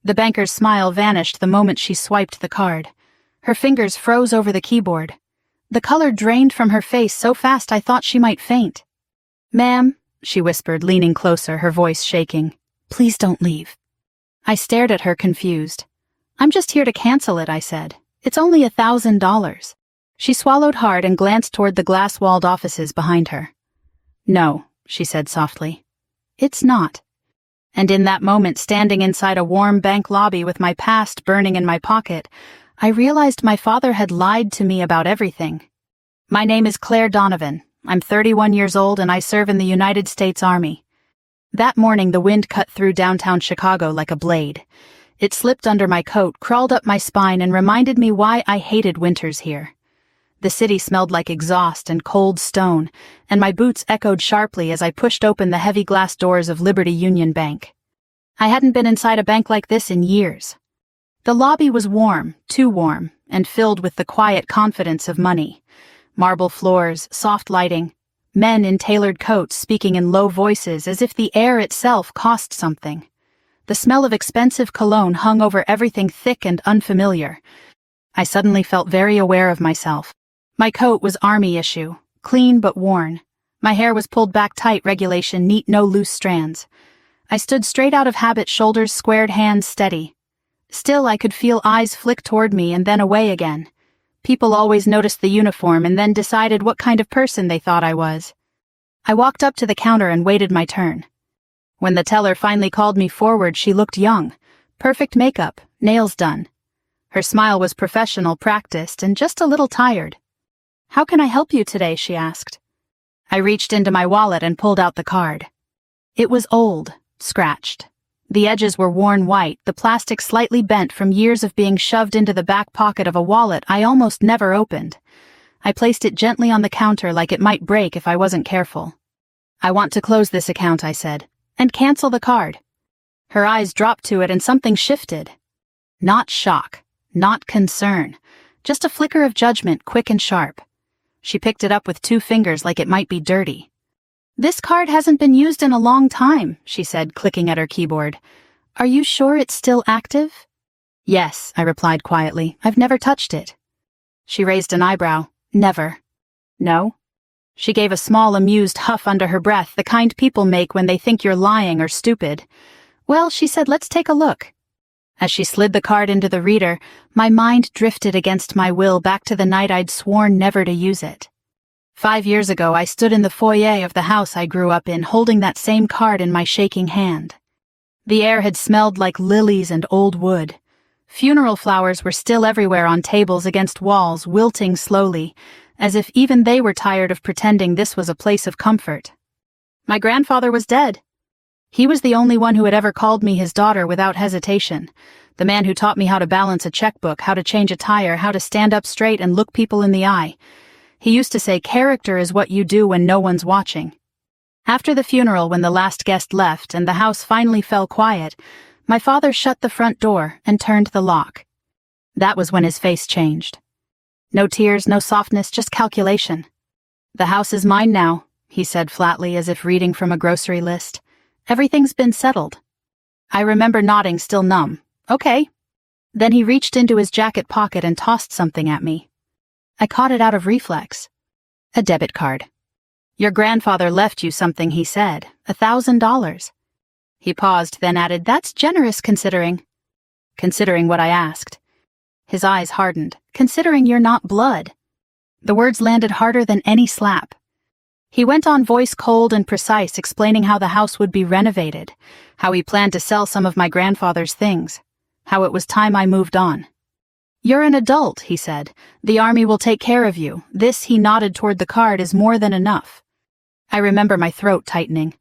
The banker's smile vanished the moment she swiped the card. Her fingers froze over the keyboard. The color drained from her face so fast I thought she might faint. "Ma'am," she whispered, leaning closer, her voice shaking. "Please don't leave." I stared at her, confused. "I'm just here to cancel it," I said. "It's only $1,000. She swallowed hard and glanced toward the glass-walled offices behind her. "No," she said softly. "It's not." And in that moment, standing inside a warm bank lobby with my past burning in my pocket, I realized my father had lied to me about everything. "My name is Claire Donovan. I'm 31 years old and I serve in the United States Army." That morning the wind cut through downtown Chicago like a blade. It slipped under my coat, crawled up my spine, and reminded me why I hated winters here. The city smelled like exhaust and cold stone, and my boots echoed sharply as I pushed open the heavy glass doors of Liberty Union Bank. I hadn't been inside a bank like this in years. The lobby was warm, too warm, and filled with the quiet confidence of money. Marble floors, soft lighting, men in tailored coats speaking in low voices as if the air itself cost something. The smell of expensive cologne hung over everything thick and unfamiliar. I suddenly felt very aware of myself. My coat was Army issue, clean but worn. My hair was pulled back tight, regulation, neat, no loose strands. I stood straight out of habit, shoulders squared, hands steady. Still, I could feel eyes flick toward me and then away again. People always noticed the uniform and then decided what kind of person they thought I was. I walked up to the counter and waited my turn. When the teller finally called me forward, she looked young. Perfect makeup, nails done. Her smile was professional, practiced, and just a little tired. "How can I help you today?" she asked. I reached into my wallet and pulled out the card. It was old, scratched. The edges were worn white, the plastic slightly bent from years of being shoved into the back pocket of a wallet I almost never opened. I placed it gently on the counter like it might break if I wasn't careful. "I want to close this account," I said, "and cancel the card." Her eyes dropped to it and something shifted. Not shock, not concern, just a flicker of judgment, quick and sharp. She picked it up with 2 fingers like it might be dirty. "This card hasn't been used in a long time," she said, clicking at her keyboard. "Are you sure it's still active?" "Yes," I replied quietly. "I've never touched it." She raised an eyebrow. "Never." "No?" She gave a small, amused huff under her breath, the kind people make when they think you're lying or stupid. "Well," she said, "let's take a look." As she slid the card into the reader, my mind drifted against my will back to the night I'd sworn never to use it. 5 years ago, I stood in the foyer of the house I grew up in, holding that same card in my shaking hand. The air had smelled like lilies and old wood. Funeral flowers were still everywhere on tables against walls, wilting slowly, as if even they were tired of pretending this was a place of comfort. My grandfather was dead. He was the only one who had ever called me his daughter without hesitation, the man who taught me how to balance a checkbook, how to change a tire, how to stand up straight and look people in the eye. He used to say, "Character is what you do when no one's watching." After the funeral, when the last guest left and the house finally fell quiet, my father shut the front door and turned the lock. That was when his face changed. No tears, no softness, just calculation. "The house is mine now," he said flatly, as if reading from a grocery list. "Everything's been settled." I remember nodding, still numb. "Okay." Then he reached into his jacket pocket and tossed something at me. I caught it out of reflex. A debit card. "Your grandfather left you something," he said. $1,000. He paused, then added, "That's generous considering." "Considering what?" I asked. His eyes hardened. "Considering you're not blood." The words landed harder than any slap. He went on, voice cold and precise, explaining how the house would be renovated, how he planned to sell some of my grandfather's things, how it was time I moved on. "You're an adult," he said. "The Army will take care of you. This," he nodded toward the card, "is more than enough." I remember my throat tightening.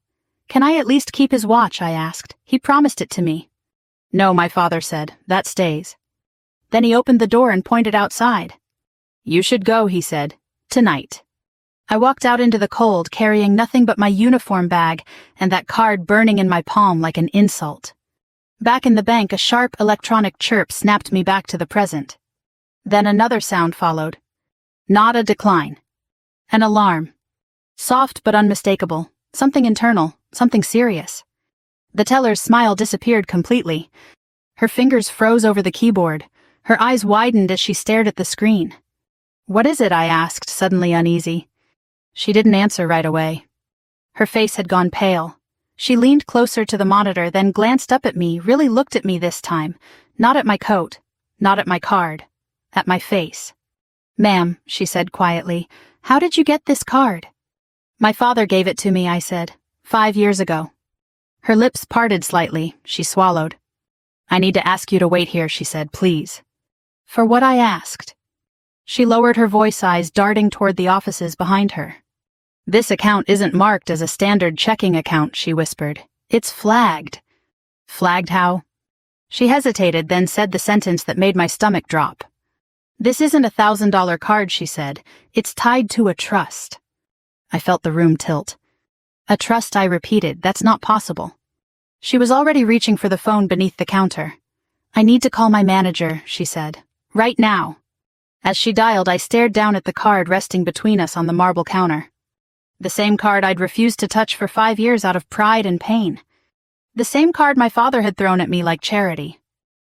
"Can I at least keep his watch?" I asked. "He promised it to me." "No," my father said. "That stays." Then he opened the door and pointed outside. "You should go," he said. "Tonight." I walked out into the cold, carrying nothing but my uniform bag and that card burning in my palm like an insult. Back in the bank, a sharp electronic chirp snapped me back to the present. Then another sound followed. Not a decline. An alarm. Soft but unmistakable. Something internal. Something serious. The teller's smile disappeared completely. Her fingers froze over the keyboard. Her eyes widened as she stared at the screen. "What is it?" I asked, suddenly uneasy. She didn't answer right away. Her face had gone pale. She leaned closer to the monitor, then glanced up at me, really looked at me this time, not at my coat, not at my card, at my face. "Ma'am," she said quietly, "how did you get this card?" "My father gave it to me," I said, 5 years ago." Her lips parted slightly. She swallowed. "I need to ask you to wait here," she said, "please." "For what?" I asked. She lowered her voice, eyes darting toward the offices behind her. "This account isn't marked as a standard checking account," she whispered. "It's flagged." "Flagged how?" She hesitated, then said the sentence that made my stomach drop. "This isn't a $1,000 card," she said. "It's tied to a trust." I felt the room tilt. "A trust," I repeated. "That's not possible." She was already reaching for the phone beneath the counter. "I need to call my manager," she said. "Right now." As she dialed, I stared down at the card resting between us on the marble counter. The same card I'd refused to touch for 5 years out of pride and pain. The same card my father had thrown at me like charity.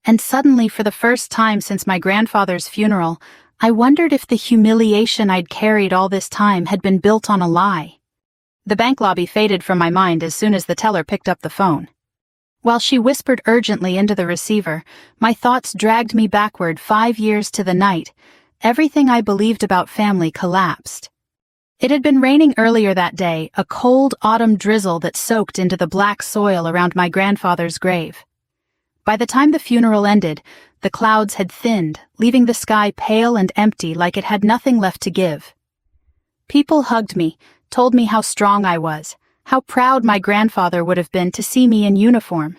And suddenly, for the first time since my grandfather's funeral, I wondered if the humiliation I'd carried all this time had been built on a lie. The bank lobby faded from my mind as soon as the teller picked up the phone. While she whispered urgently into the receiver, my thoughts dragged me backward 5 years to the night. Everything I believed about family collapsed. It had been raining earlier that day, a cold autumn drizzle that soaked into the black soil around my grandfather's grave. By the time the funeral ended, the clouds had thinned, leaving the sky pale and empty like it had nothing left to give. People hugged me, told me how strong I was, how proud my grandfather would have been to see me in uniform.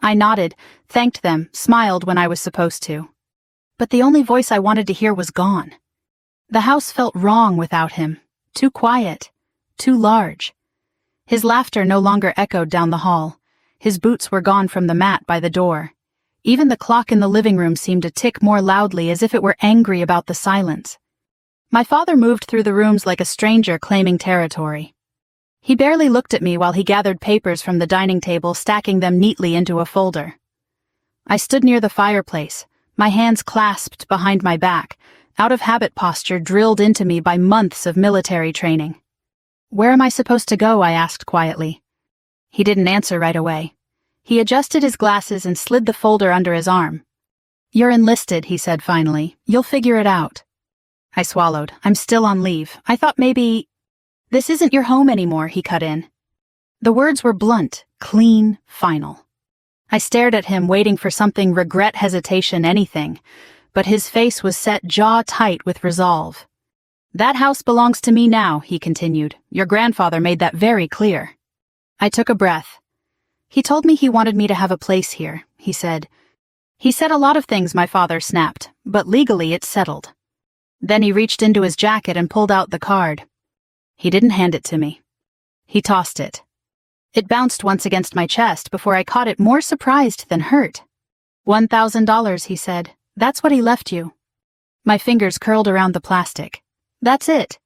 I nodded, thanked them, smiled when I was supposed to. But the only voice I wanted to hear was gone. The house felt wrong without him, too quiet, too large. His laughter no longer echoed down the hall. His boots were gone from the mat by the door. Even the clock in the living room seemed to tick more loudly, as if it were angry about the silence. My father moved through the rooms like a stranger claiming territory. He barely looked at me while he gathered papers from the dining table, stacking them neatly into a folder. I stood near the fireplace, my hands clasped behind my back, out of habit posture drilled into me by months of military training. "Where am I supposed to go?" I asked quietly. He didn't answer right away. He adjusted his glasses and slid the folder under his arm. "You're enlisted," he said finally. "You'll figure it out." I swallowed. "I'm still on leave. I thought maybe—" "This isn't your home anymore," he cut in. The words were blunt, clean, final. I stared at him, waiting for something, regret, hesitation, anything, but his face was set jaw tight with resolve. "That house belongs to me now," he continued. "Your grandfather made that very clear." I took a breath. "He told me he wanted me to have a place here," he said. "He said a lot of things," my father snapped, "but legally it's settled." Then he reached into his jacket and pulled out the card. He didn't hand it to me. He tossed it. It bounced once against my chest before I caught it, more surprised than hurt. $1,000, he said. "That's what he left you." My fingers curled around the plastic. "That's it."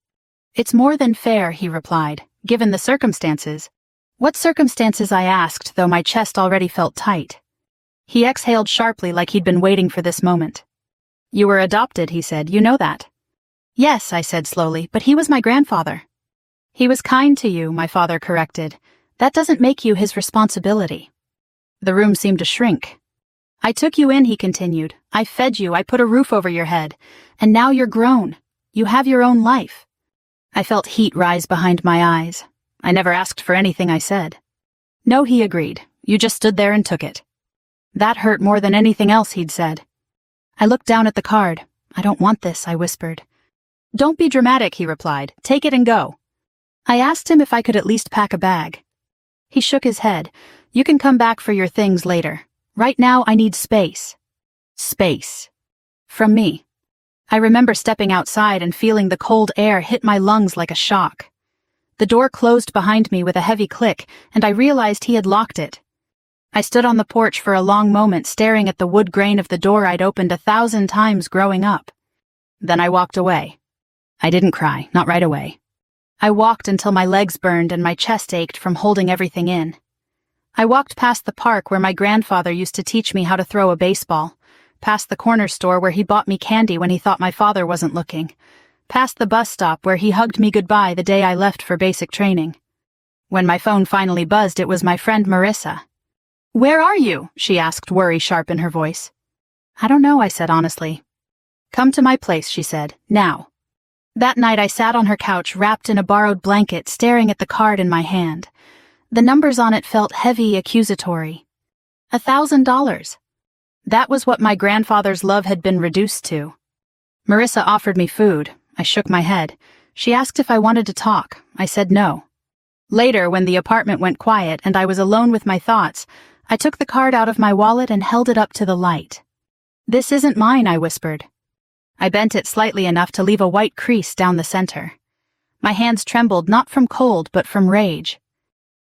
"It's more than fair," he replied, "given the circumstances." "What circumstances?" I asked, though my chest already felt tight. He exhaled sharply like he'd been waiting for this moment. "You were adopted," he said. "You know that." "Yes," I said slowly, "but he was my grandfather." "He was kind to you," my father corrected. "That doesn't make you his responsibility." The room seemed to shrink. "I took you in," he continued. "I fed you, I put a roof over your head. And now you're grown. You have your own life." I felt heat rise behind my eyes. "I never asked for anything," I said. "No," he agreed. "You just stood there and took it." That hurt more than anything else he'd said. I looked down at the card. "I don't want this," I whispered. "Don't be dramatic," he replied. "Take it and go." I asked him if I could at least pack a bag. He shook his head. "You can come back for your things later. Right now I need space." Space. From me. I remember stepping outside and feeling the cold air hit my lungs like a shock. The door closed behind me with a heavy click, and I realized he had locked it. I stood on the porch for a long moment, staring at the wood grain of the door I'd opened 1,000 times growing up. Then I walked away. I didn't cry, not right away. I walked until my legs burned and my chest ached from holding everything in. I walked past the park where my grandfather used to teach me how to throw a baseball, past the corner store where he bought me candy when he thought my father wasn't looking, past the bus stop where he hugged me goodbye the day I left for basic training. When my phone finally buzzed, it was my friend Marissa. "Where are you?" she asked, worry sharp in her voice. "I don't know," I said honestly. "Come to my place," she said, "now." That night I sat on her couch wrapped in a borrowed blanket, staring at the card in my hand. The numbers on it felt heavy, accusatory. $1,000. That was what my grandfather's love had been reduced to. Marissa offered me food. I shook my head. She asked if I wanted to talk. I said no. Later, when the apartment went quiet and I was alone with my thoughts, I took the card out of my wallet and held it up to the light. "This isn't mine," I whispered. I bent it slightly enough to leave a white crease down the center. My hands trembled, not from cold but from rage.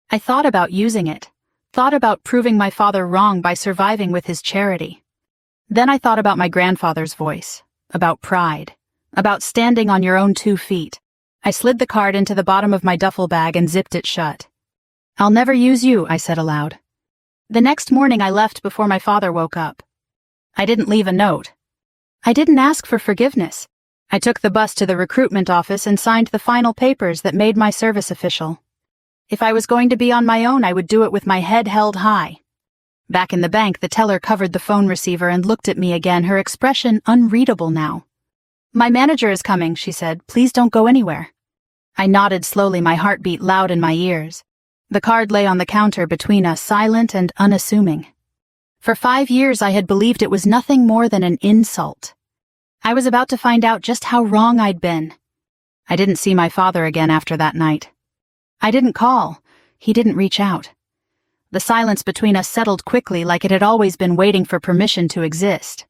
I thought about using it, thought about proving my father wrong by surviving with his charity. Then I thought about my grandfather's voice, about pride, about standing on your own 2 feet. I slid the card into the bottom of my duffel bag and zipped it shut. "I'll never use you," I said aloud. The next morning I left before my father woke up. I didn't leave a note. I didn't ask for forgiveness. I took the bus to the recruitment office and signed the final papers that made my service official. If I was going to be on my own, I would do it with my head held high. Back in the bank, the teller covered the phone receiver and looked at me again, her expression unreadable now. "My manager is coming," she said. "Please don't go anywhere." I nodded slowly, my heart beat loud in my ears. The card lay on the counter between us, silent and unassuming. For 5 years I had believed it was nothing more than an insult. I was about to find out just how wrong I'd been. I didn't see my father again after that night. I didn't call. He didn't reach out. The silence between us settled quickly, like it had always been waiting for permission to exist.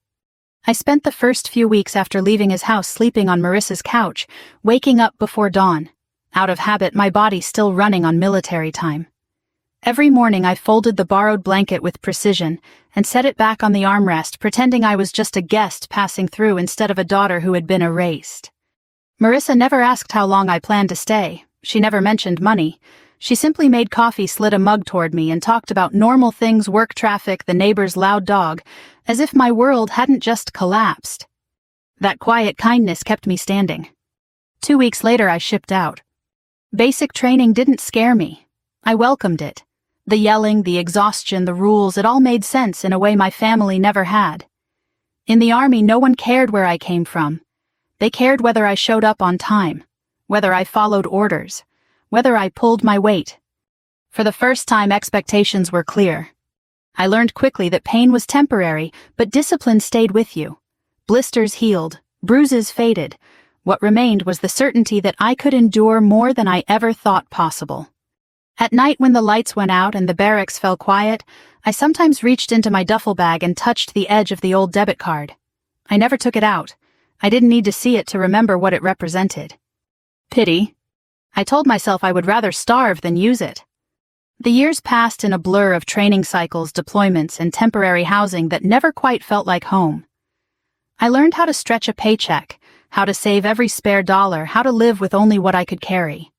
I spent the first few weeks after leaving his house sleeping on Marissa's couch, waking up before dawn, out of habit, my body still running on military time. Every morning I folded the borrowed blanket with precision and set it back on the armrest, pretending I was just a guest passing through instead of a daughter who had been erased. Marissa never asked how long I planned to stay. She never mentioned money. She simply made coffee, slid a mug toward me, and talked about normal things, work, traffic, the neighbor's loud dog, as if my world hadn't just collapsed. That quiet kindness kept me standing. 2 weeks later I shipped out. Basic training didn't scare me. I welcomed it. The yelling, the exhaustion, the rules, it all made sense in a way my family never had. In the Army, no one cared where I came from. They cared whether I showed up on time, whether I followed orders, whether I pulled my weight. For the first time, expectations were clear. I learned quickly that pain was temporary, but discipline stayed with you. Blisters healed, bruises faded. What remained was the certainty that I could endure more than I ever thought possible. At night, when the lights went out and the barracks fell quiet, I sometimes reached into my duffel bag and touched the edge of the old debit card. I never took it out. I didn't need to see it to remember what it represented. Pity. I told myself I would rather starve than use it. The years passed in a blur of training cycles, deployments, and temporary housing that never quite felt like home. I learned how to stretch a paycheck, how to save every spare dollar, how to live with only what I could carry.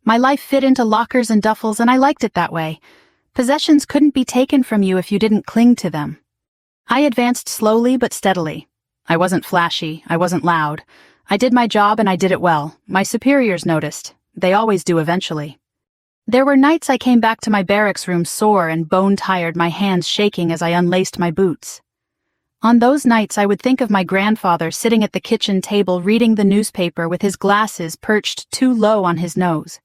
My life fit into lockers and duffels, and I liked it that way. Possessions couldn't be taken from you if you didn't cling to them. I advanced slowly but steadily. I wasn't flashy, I wasn't loud. I did my job and I did it well. My superiors noticed. They always do eventually. There were nights I came back to my barracks room sore and bone-tired, my hands shaking as I unlaced my boots. On those nights I would think of my grandfather sitting at the kitchen table reading the newspaper with his glasses perched too low on his nose.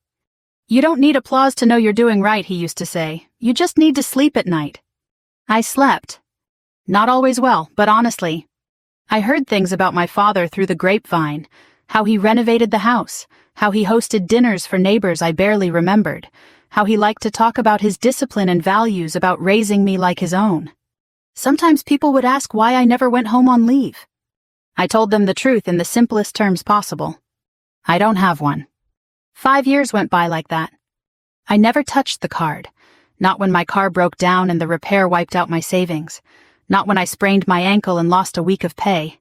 "You don't need applause to know you're doing right," he used to say. "You just need to sleep at night." I slept. Not always well, but honestly. I heard things about my father through the grapevine, how he renovated the house, how he hosted dinners for neighbors I barely remembered, how he liked to talk about his discipline and values, about raising me like his own. Sometimes people would ask why I never went home on leave. I told them the truth in the simplest terms possible. I don't have one. 5 years went by like that. I never touched the card, not when my car broke down and the repair wiped out my savings, not when I sprained my ankle and lost a week of pay,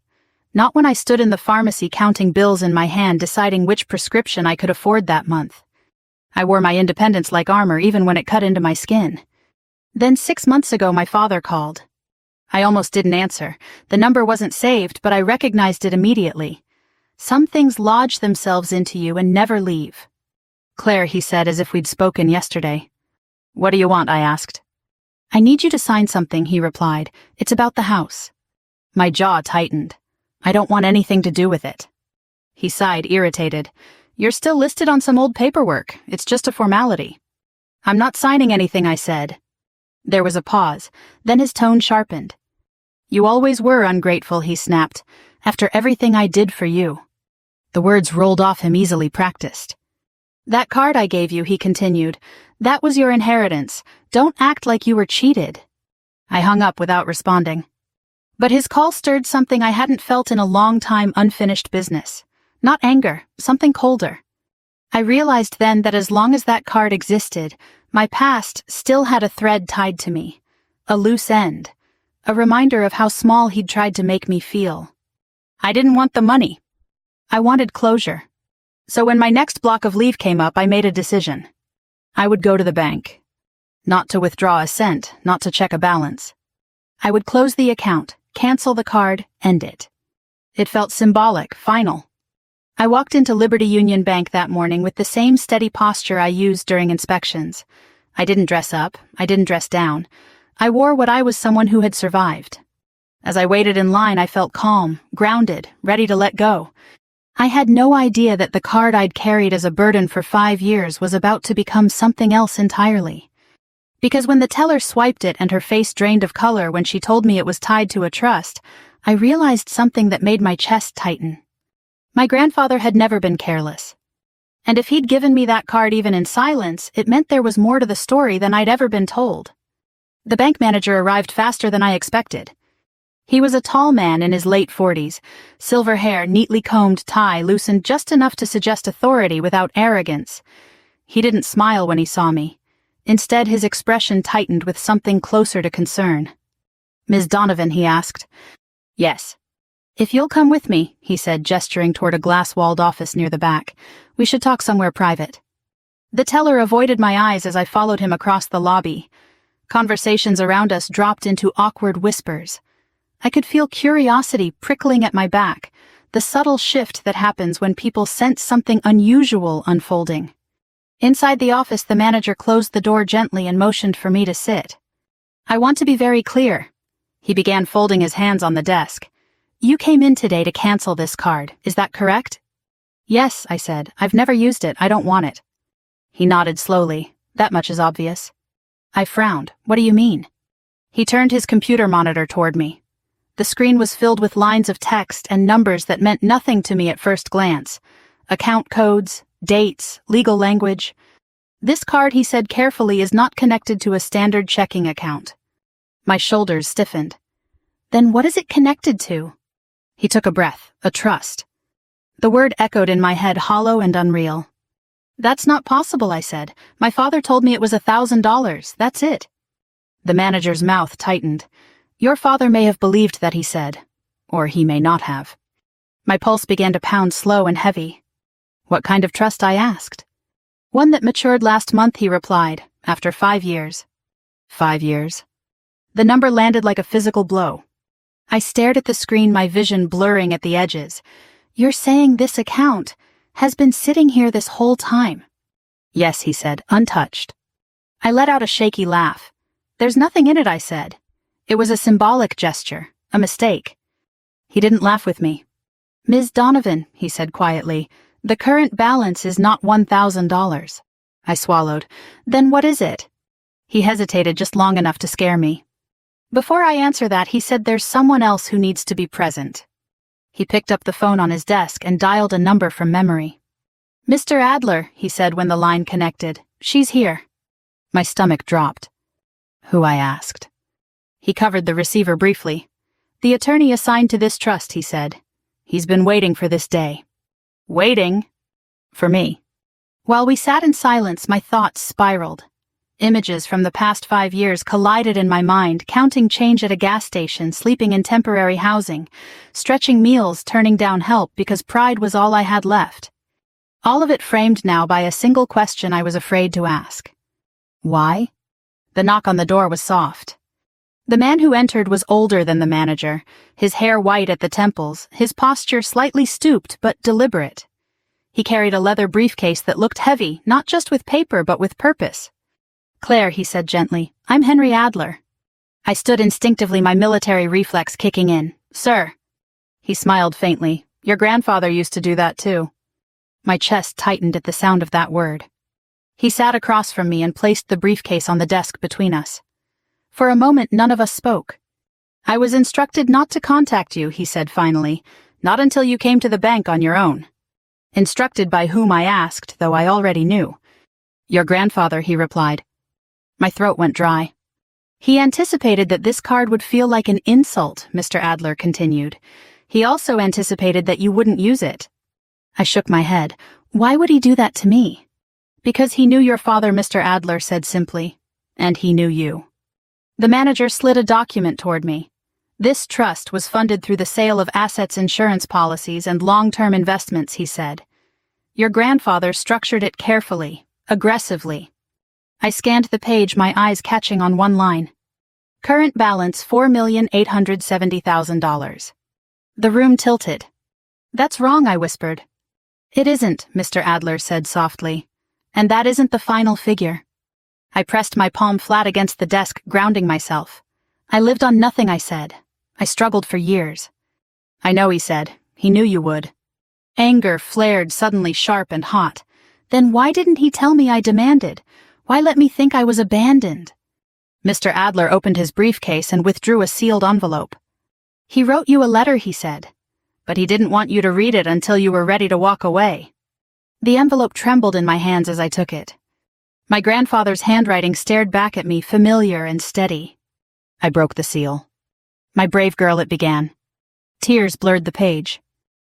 not when I stood in the pharmacy counting bills in my hand deciding which prescription I could afford that month. I wore my independence like armor even when it cut into my skin. Then 6 months ago my father called. I almost didn't answer. The number wasn't saved, but I recognized it immediately. Some things lodge themselves into you and never leave. Claire, he said, as if we'd spoken yesterday. What do you want? I asked. I need you to sign something, he replied. It's about the house. My jaw tightened. I don't want anything to do with it. He sighed, irritated. You're still listed on some old paperwork. It's just a formality. I'm not signing anything, I said. There was a pause. Then his tone sharpened. You always were ungrateful, he snapped, after everything I did for you. The words rolled off him, easily practiced. That card I gave you, he continued, that was your inheritance. Don't act like you were cheated. I hung up without responding. But his call stirred something I hadn't felt in a long time, unfinished business. Not anger, something colder. I realized then that as long as that card existed, my past still had a thread tied to me. A loose end. A reminder of how small he'd tried to make me feel. I didn't want the money. I wanted closure. So when my next block of leave came up, I made a decision. I would go to the bank. Not to withdraw a cent, not to check a balance. I would close the account, cancel the card, end it. It felt symbolic, final. I walked into Liberty Union Bank that morning with the same steady posture I used during inspections. I didn't dress up, I didn't dress down. I wore what I was, someone who had survived. As I waited in line, I felt calm, grounded, ready to let go. I had no idea that the card I'd carried as a burden for 5 years was about to become something else entirely. Because when the teller swiped it and her face drained of color when she told me it was tied to a trust, I realized something that made my chest tighten. My grandfather had never been careless. And if he'd given me that card even in silence, it meant there was more to the story than I'd ever been told. The bank manager arrived faster than I expected. He was a tall man in his late 40s, silver hair, neatly combed tie loosened just enough to suggest authority without arrogance. He didn't smile when he saw me. Instead, his expression tightened with something closer to concern. Ms. Donovan, he asked. Yes. If you'll come with me, he said, gesturing toward a glass-walled office near the back. We should talk somewhere private. The teller avoided my eyes as I followed him across the lobby. Conversations around us dropped into awkward whispers. I could feel curiosity prickling at my back, the subtle shift that happens when people sense something unusual unfolding. Inside the office, the manager closed the door gently and motioned for me to sit. I want to be very clear. He began folding his hands on the desk. You came in today to cancel this card, is that correct? Yes, I said. I've never used it. I don't want it. He nodded slowly. That much is obvious. I frowned. What do you mean? He turned his computer monitor toward me. The screen was filled with lines of text and numbers that meant nothing to me at first glance. Account codes, dates, legal language. This card, he said carefully, is not connected to a standard checking account. My shoulders stiffened. Then what is it connected to? He took a breath. A trust. The word echoed in my head, hollow and unreal. That's not possible, I said. My father told me it was $1,000. That's it. The manager's mouth tightened. Your father may have believed that, he said. Or he may not have. My pulse began to pound slow and heavy. What kind of trust, I asked. One that matured last month, he replied, after 5 years. 5 years. The number landed like a physical blow. I stared at the screen, my vision blurring at the edges. You're saying this account has been sitting here this whole time? Yes, he said, untouched. I let out a shaky laugh. There's nothing in it, I said. It was a symbolic gesture, a mistake. He didn't laugh with me. Ms. Donovan, he said quietly, the current balance is not $1,000. I swallowed. Then what is it? He hesitated just long enough to scare me. Before I answer that, he said there's someone else who needs to be present. He picked up the phone on his desk and dialed a number from memory. Mr. Adler, he said when the line connected. She's here. My stomach dropped. Who? I asked. He covered the receiver briefly. The attorney assigned to this trust, he said. He's been waiting for this day. Waiting? For me. While we sat in silence, my thoughts spiraled. Images from the past 5 years collided in my mind, counting change at a gas station, sleeping in temporary housing, stretching meals, turning down help because pride was all I had left. All of it framed now by a single question I was afraid to ask. Why? The knock on the door was soft. The man who entered was older than the manager, his hair white at the temples, his posture slightly stooped but deliberate. He carried a leather briefcase that looked heavy, not just with paper but with purpose. "Claire," he said gently, "I'm Henry Adler." I stood instinctively, my military reflex kicking in. "Sir." He smiled faintly. "Your grandfather used to do that too." My chest tightened at the sound of that word. He sat across from me and placed the briefcase on the desk between us. For a moment, none of us spoke. "I was instructed not to contact you," he said finally, "not until you came to the bank on your own." Instructed by whom, I asked, though I already knew. "Your grandfather," he replied. My throat went dry. "He anticipated that this card would feel like an insult," Mr. Adler continued. "He also anticipated that you wouldn't use it." I shook my head. "Why would he do that to me?" "Because he knew your father," Mr. Adler said simply. "And he knew you." The manager slid a document toward me. "This trust was funded through the sale of assets, insurance policies, and long-term investments," he said. "Your grandfather structured it carefully, aggressively." I scanned the page, my eyes catching on one line. "Current balance $4,870,000. The room tilted. "That's wrong," I whispered. "It isn't," Mr. Adler said softly. "And that isn't the final figure." I pressed my palm flat against the desk, grounding myself. "I lived on nothing," I said. "I struggled for years." "I know," he said. "He knew you would." Anger flared suddenly sharp and hot. Then why didn't he tell me I demanded? Why let me think I was abandoned? Mr. Adler opened his briefcase and withdrew a sealed envelope. "He wrote you a letter," he said. "But he didn't want you to read it until you were ready to walk away." The envelope trembled in my hands as I took it. My grandfather's handwriting stared back at me, familiar and steady. I broke the seal. "My brave girl," it began. Tears blurred the page.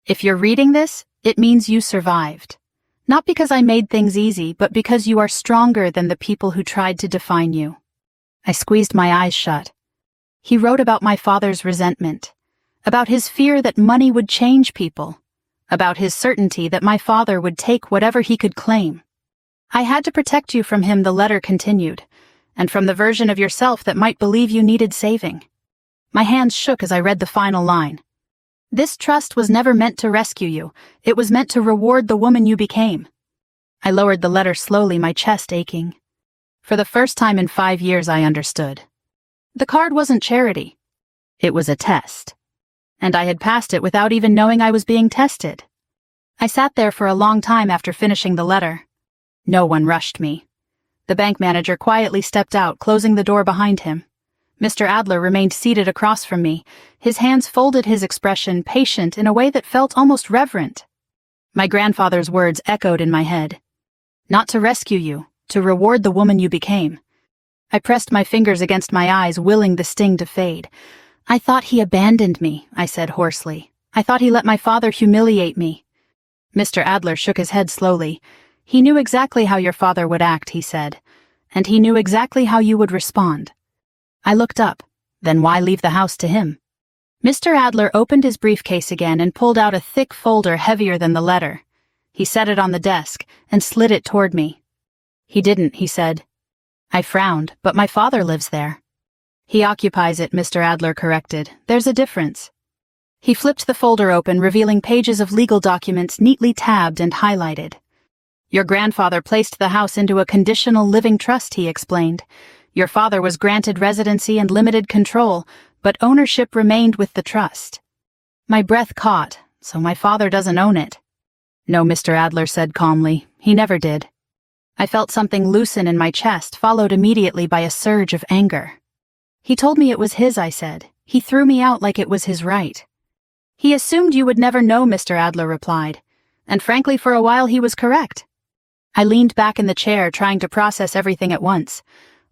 "If you're reading this, it means you survived. Not because I made things easy, but because you are stronger than the people who tried to define you." I squeezed my eyes shut. He wrote about my father's resentment, about his fear that money would change people, about his certainty that my father would take whatever he could claim. "I had to protect you from him," the letter continued, "and from the version of yourself that might believe you needed saving." My hands shook as I read the final line. "This trust was never meant to rescue you. It was meant to reward the woman you became." I lowered the letter slowly, my chest aching. For the first time in 5 years, I understood. The card wasn't charity. It was a test. And I had passed it without even knowing I was being tested. I sat there for a long time after finishing the letter. No one rushed me. The bank manager quietly stepped out, closing the door behind him. Mr. Adler remained seated across from me, his hands folded, his expression patient in a way that felt almost reverent. My grandfather's words echoed in my head. "Not to rescue you, to reward the woman you became." I pressed my fingers against my eyes, willing the sting to fade. "I thought he abandoned me," I said hoarsely. "I thought he let my father humiliate me." Mr. Adler shook his head slowly. "He knew exactly how your father would act," he said, "and he knew exactly how you would respond." I looked up. Then why leave the house to him? Mr. Adler opened his briefcase again and pulled out a thick folder heavier than the letter. He set it on the desk and slid it toward me. "He didn't," he said. I frowned, "but my father lives there." "He occupies it," Mr. Adler corrected. "There's a difference." He flipped the folder open, revealing pages of legal documents neatly tabbed and highlighted. "Your grandfather placed the house into a conditional living trust," he explained. "Your father was granted residency and limited control, but ownership remained with the trust." My breath caught. "So my father doesn't own it?" "No," Mr. Adler said calmly. "He never did." I felt something loosen in my chest, followed immediately by a surge of anger. "He told me it was his," I said. "He threw me out like it was his right." "He assumed you would never know," Mr. Adler replied. "And frankly, for a while he was correct." I leaned back in the chair, trying to process everything at once.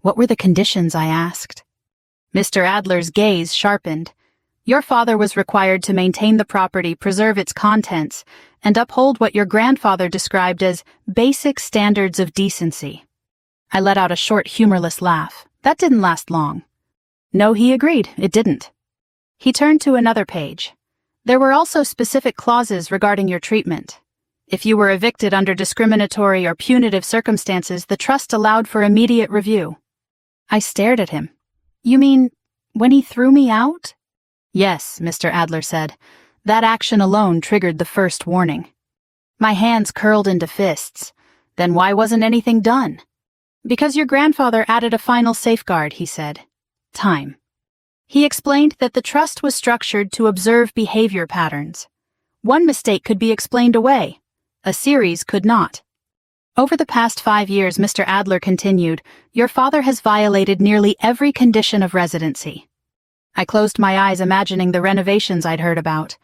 "What were the conditions?" I asked. Mr. Adler's gaze sharpened. "Your father was required to maintain the property, preserve its contents, and uphold what your grandfather described as basic standards of decency." I let out a short, humorless laugh. That didn't last long. "No," he agreed, "it didn't." He turned to another page. "There were also specific clauses regarding your treatment. If you were evicted under discriminatory or punitive circumstances, the trust allowed for immediate review." I stared at him. You mean, when he threw me out? Yes, Mr. Adler said. That action alone triggered the first warning. My hands curled into fists. Then why wasn't anything done? Because your grandfather added a final safeguard, he said. Time. He explained that the trust was structured to observe behavior patterns. One mistake could be explained away. A series could not. Over the past 5 years, Mr. Adler continued, your father has violated nearly every condition of residency. I closed my eyes imagining the renovations I'd heard about.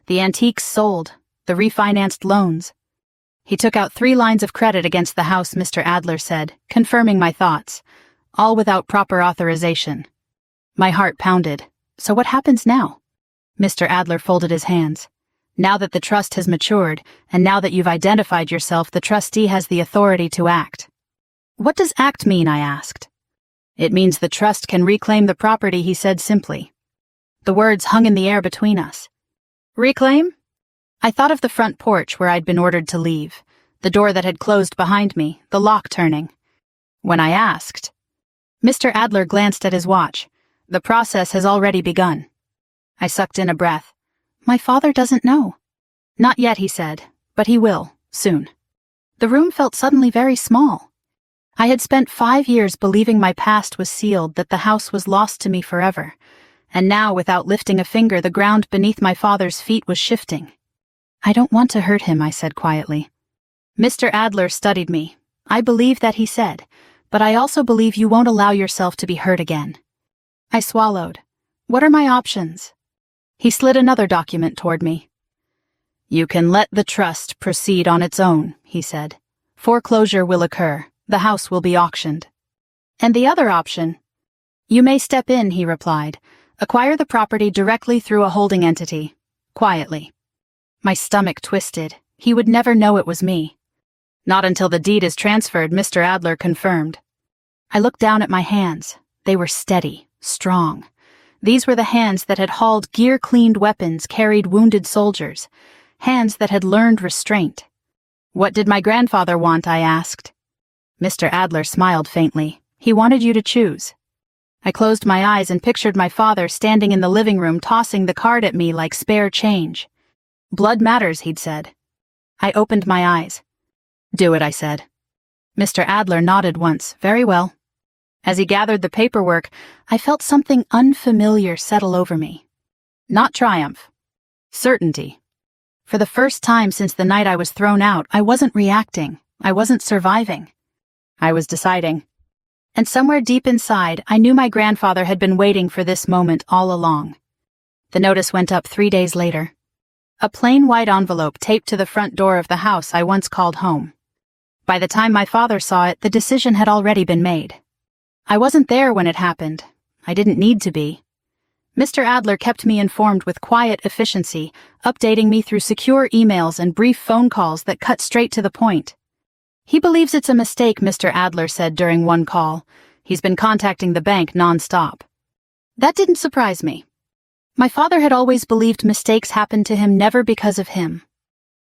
The antiques sold, the refinanced loans. He took out 3 lines of credit against the house, Mr. Adler said, confirming my thoughts, all without proper authorization. My heart pounded. So what happens now? Mr. Adler folded his hands. Now that the trust has matured, and now that you've identified yourself, the trustee has the authority to act. What does act mean? I asked. It means the trust can reclaim the property, he said simply. The words hung in the air between us. Reclaim? I thought of the front porch where I'd been ordered to leave, the door that had closed behind me, the lock turning. When I asked, Mr. Adler glanced at his watch. The process has already begun. I sucked in a breath. My father doesn't know. Not yet, he said, but he will, soon. The room felt suddenly very small. I had spent 5 years believing my past was sealed, that the house was lost to me forever, and now, without lifting a finger, the ground beneath my father's feet was shifting. I don't want to hurt him, I said quietly. Mr. Adler studied me. I believe that, he said, but I also believe you won't allow yourself to be hurt again. I swallowed. What are my options? He slid another document toward me. You can let the trust proceed on its own, he said. Foreclosure will occur. The house will be auctioned. And the other option? You may step in, he replied. Acquire the property directly through a holding entity. Quietly. My stomach twisted. He would never know it was me. Not until the deed is transferred, Mr. Adler confirmed. I looked down at my hands. They were steady, strong. These were the hands that had hauled gear-cleaned weapons, carried wounded soldiers. Hands that had learned restraint. What did my grandfather want? I asked. Mr. Adler smiled faintly. He wanted you to choose. I closed my eyes and pictured my father standing in the living room, tossing the card at me like spare change. Blood matters, he'd said. I opened my eyes. Do it, I said. Mr. Adler nodded once. Very well. As he gathered the paperwork, I felt something unfamiliar settle over me. Not triumph. Certainty. For the first time since the night I was thrown out, I wasn't reacting. I wasn't surviving. I was deciding. And somewhere deep inside, I knew my grandfather had been waiting for this moment all along. The notice went up 3 days later. A plain white envelope taped to the front door of the house I once called home. By the time my father saw it, the decision had already been made. I wasn't there when it happened. I didn't need to be. Mr. Adler kept me informed with quiet efficiency, updating me through secure emails and brief phone calls that cut straight to the point. He believes it's a mistake, Mr. Adler said during one call. He's been contacting the bank nonstop. That didn't surprise me. My father had always believed mistakes happened to him never because of him.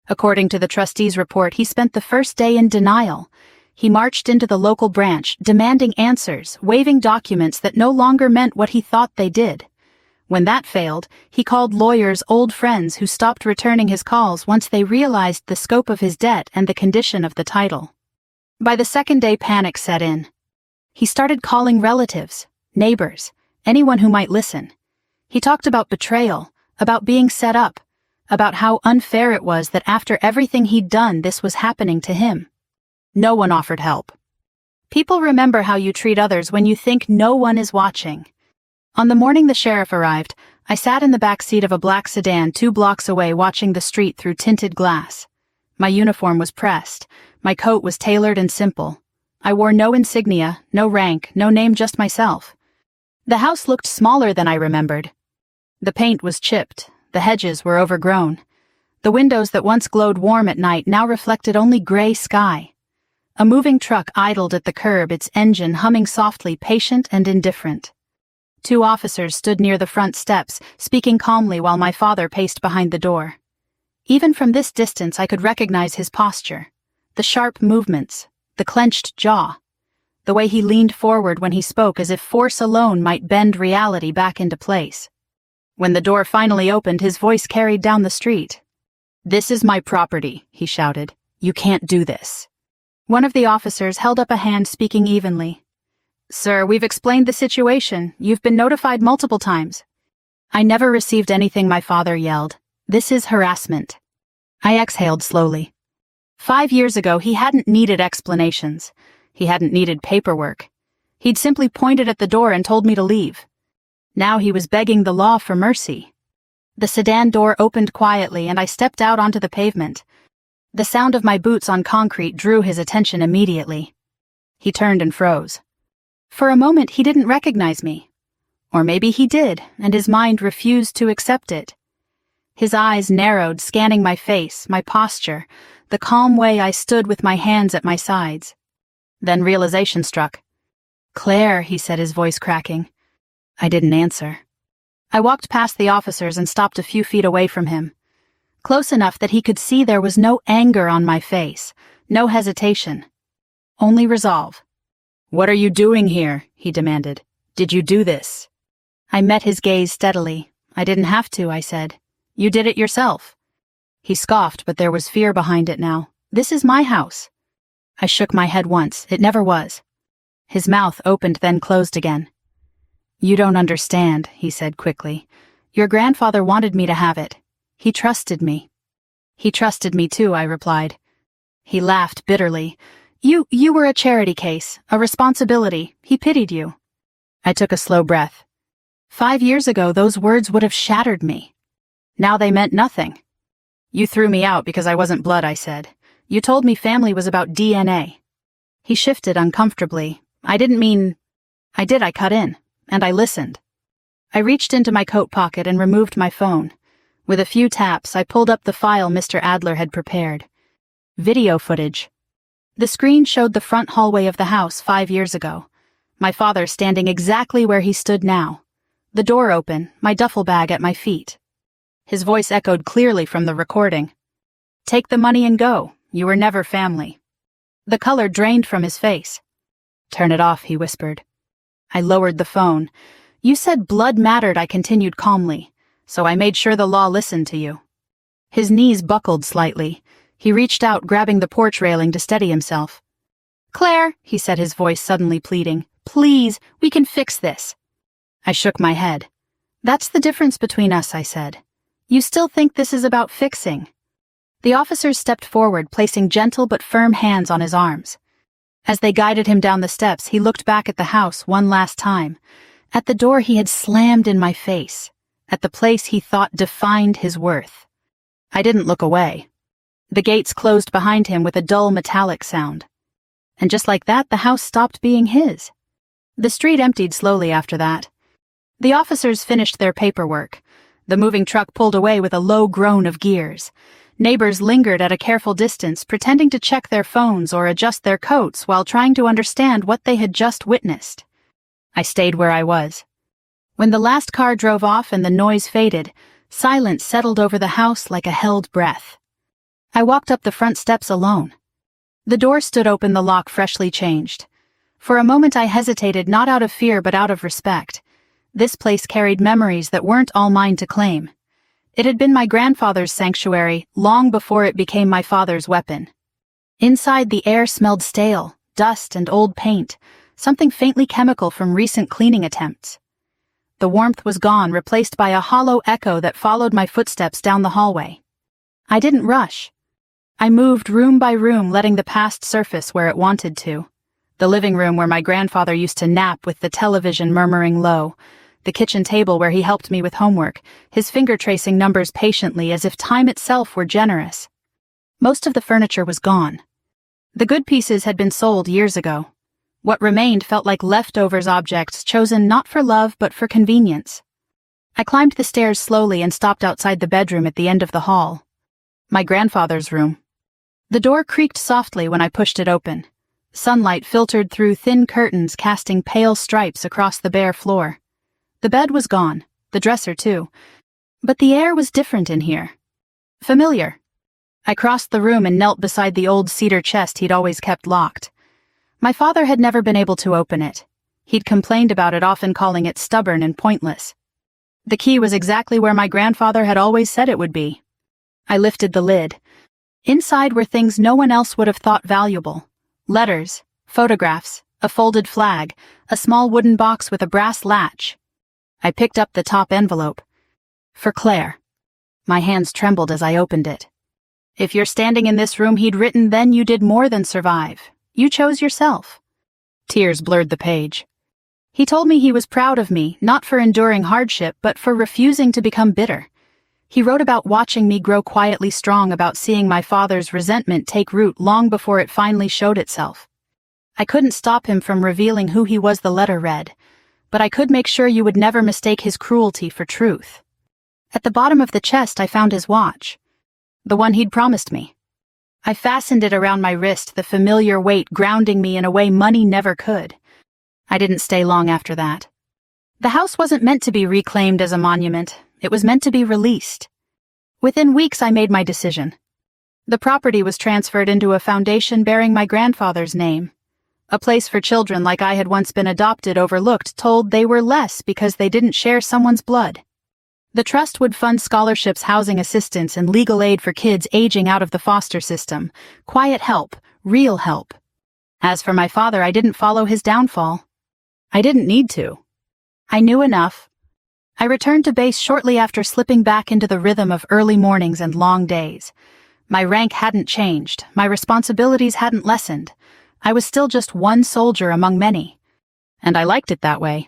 According to the trustee's report, he spent the first day in denial. He marched into the local branch, demanding answers, waving documents that no longer meant what he thought they did. When that failed, he called lawyers, old friends who stopped returning his calls once they realized the scope of his debt and the condition of the title. By the second day, panic set in. He started calling relatives, neighbors, anyone who might listen. He talked about betrayal, about being set up, about how unfair it was that after everything he'd done, this was happening to him. No one offered help. People remember how you treat others when you think no one is watching. On the morning the sheriff arrived, I sat in the back seat of a black sedan 2 blocks away watching the street through tinted glass. My uniform was pressed. My coat was tailored and simple. I wore no insignia, no rank, no name, just myself. The house looked smaller than I remembered. The paint was chipped. The hedges were overgrown. The windows that once glowed warm at night now reflected only gray sky. A moving truck idled at the curb, its engine humming softly, patient and indifferent. 2 officers stood near the front steps, speaking calmly while my father paced behind the door. Even from this distance I could recognize his posture, the sharp movements, the clenched jaw. the way he leaned forward when he spoke as if force alone might bend reality back into place. When the door finally opened, his voice carried down the street. "This is my property," he shouted. "You can't do this." One of the officers held up a hand, speaking evenly. "Sir, we've explained the situation. You've been notified multiple times." "I never received anything," my father yelled. "This is harassment." I exhaled slowly. 5 years ago, he hadn't needed explanations. He hadn't needed paperwork. He'd simply pointed at the door and told me to leave. Now he was begging the law for mercy. The sedan door opened quietly and I stepped out onto the pavement. The sound of my boots on concrete drew his attention immediately. He turned and froze. For a moment he didn't recognize me. Or maybe he did, and his mind refused to accept it. His eyes narrowed, scanning my face, my posture, the calm way I stood with my hands at my sides. Then realization struck. "Claire," he said, his voice cracking. I didn't answer. I walked past the officers and stopped a few feet away from him. Close enough that he could see there was no anger on my face, no hesitation. Only resolve. "What are you doing here?" he demanded. "Did you do this?" I met his gaze steadily. "I didn't have to," I said. "You did it yourself." He scoffed, but there was fear behind it now. "This is my house." I shook my head once. It never was. His mouth opened, then closed again. "You don't understand," he said quickly. "Your grandfather wanted me to have it. He trusted me." "He trusted me too," I replied. He laughed bitterly. You were a charity case, a responsibility. He pitied you." I took a slow breath. 5 years ago, those words would have shattered me. Now they meant nothing. "You threw me out because I wasn't blood," I said. "You told me family was about DNA." He shifted uncomfortably. "I didn't mean—" "I did," I cut in, and I listened. I reached into my coat pocket and removed my phone. With a few taps, I pulled up the file Mr. Adler had prepared. Video footage. The screen showed the front hallway of the house 5 years ago. My father standing exactly where he stood now. The door open, my duffel bag at my feet. His voice echoed clearly from the recording. "Take the money and go. You were never family." The color drained from his face. "Turn it off," he whispered. I lowered the phone. "You said blood mattered," I continued calmly, "so I made sure the law listened to you." His knees buckled slightly. He reached out, grabbing the porch railing to steady himself. "Claire," he said, his voice suddenly pleading, "please, we can fix this." I shook my head. "That's the difference between us," I said. "You still think this is about fixing." The officers stepped forward, placing gentle but firm hands on his arms. As they guided him down the steps, he looked back at the house one last time, at the door he had slammed in my face, at the place he thought defined his worth. I didn't look away. The gates closed behind him with a dull metallic sound. And just like that, the house stopped being his. The street emptied slowly after that. The officers finished their paperwork. The moving truck pulled away with a low groan of gears. Neighbors lingered at a careful distance, pretending to check their phones or adjust their coats while trying to understand what they had just witnessed. I stayed where I was. When the last car drove off and the noise faded, silence settled over the house like a held breath. I walked up the front steps alone. The door stood open, the lock freshly changed. For a moment I hesitated, not out of fear but out of respect. This place carried memories that weren't all mine to claim. It had been my grandfather's sanctuary long before it became my father's weapon. Inside, the air smelled stale, dust and old paint, something faintly chemical from recent cleaning attempts. The warmth was gone, replaced by a hollow echo that followed my footsteps down the hallway. I didn't rush. I moved room by room, letting the past surface where it wanted to. The living room where my grandfather used to nap with the television murmuring low. The kitchen table where he helped me with homework, his finger tracing numbers patiently as if time itself were generous. Most of the furniture was gone. The good pieces had been sold years ago. What remained felt like leftovers, objects chosen not for love but for convenience. I climbed the stairs slowly and stopped outside the bedroom at the end of the hall. My grandfather's room. The door creaked softly when I pushed it open. Sunlight filtered through thin curtains, casting pale stripes across the bare floor. The bed was gone, the dresser too. But the air was different in here. Familiar. I crossed the room and knelt beside the old cedar chest he'd always kept locked. My father had never been able to open it. He'd complained about it, often calling it stubborn and pointless. The key was exactly where my grandfather had always said it would be. I lifted the lid. Inside were things no one else would have thought valuable. Letters, photographs, a folded flag, a small wooden box with a brass latch. I picked up the top envelope. For Claire. My hands trembled as I opened it. If you're standing in this room, he'd written, then you did more than survive. You chose yourself. Tears blurred the page. He told me he was proud of me, not for enduring hardship, but for refusing to become bitter. He wrote about watching me grow quietly strong, about seeing my father's resentment take root long before it finally showed itself. I couldn't stop him from revealing who he was, the letter read, but I could make sure you would never mistake his cruelty for truth. At the bottom of the chest I found his watch. The one he'd promised me. I fastened it around my wrist, the familiar weight grounding me in a way money never could. I didn't stay long after that. The house wasn't meant to be reclaimed as a monument. It was meant to be released. Within weeks I made my decision. The property was transferred into a foundation bearing my grandfather's name. A place for children like I had once been adopted, overlooked, told they were less because they didn't share someone's blood. The trust would fund scholarships, housing assistance, and legal aid for kids aging out of the foster system. Quiet help, real help. As for my father, I didn't follow his downfall. I didn't need to. I knew enough. I returned to base shortly after, slipping back into the rhythm of early mornings and long days. My rank hadn't changed, my responsibilities hadn't lessened. I was still just one soldier among many. And I liked it that way.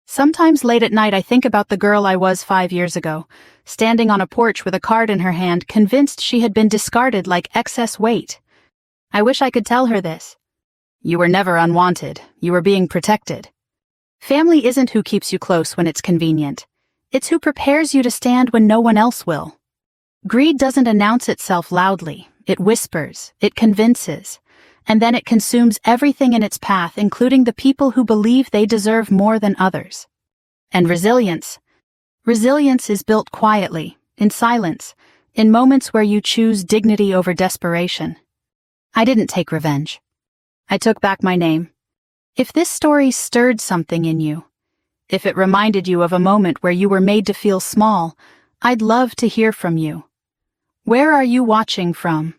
Sometimes late at night I think about the girl I was 5 years ago, standing on a porch with a card in her hand, convinced she had been discarded like excess weight. I wish I could tell her this. You were never unwanted, you were being protected. Family isn't who keeps you close when it's convenient. It's who prepares you to stand when no one else will. Greed doesn't announce itself loudly, it whispers, it convinces. And then it consumes everything in its path, including the people who believe they deserve more than others. And resilience. Resilience is built quietly, in silence, in moments where you choose dignity over desperation. I didn't take revenge. I took back my name. If this story stirred something in you, if it reminded you of a moment where you were made to feel small, I'd love to hear from you. Where are you watching from?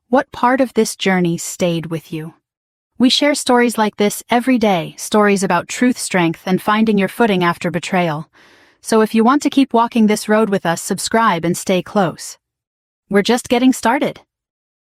What part of this journey stayed with you? We share stories like this every day, stories about truth, strength, and finding your footing after betrayal. So if you want to keep walking this road with us, subscribe and stay close. We're just getting started.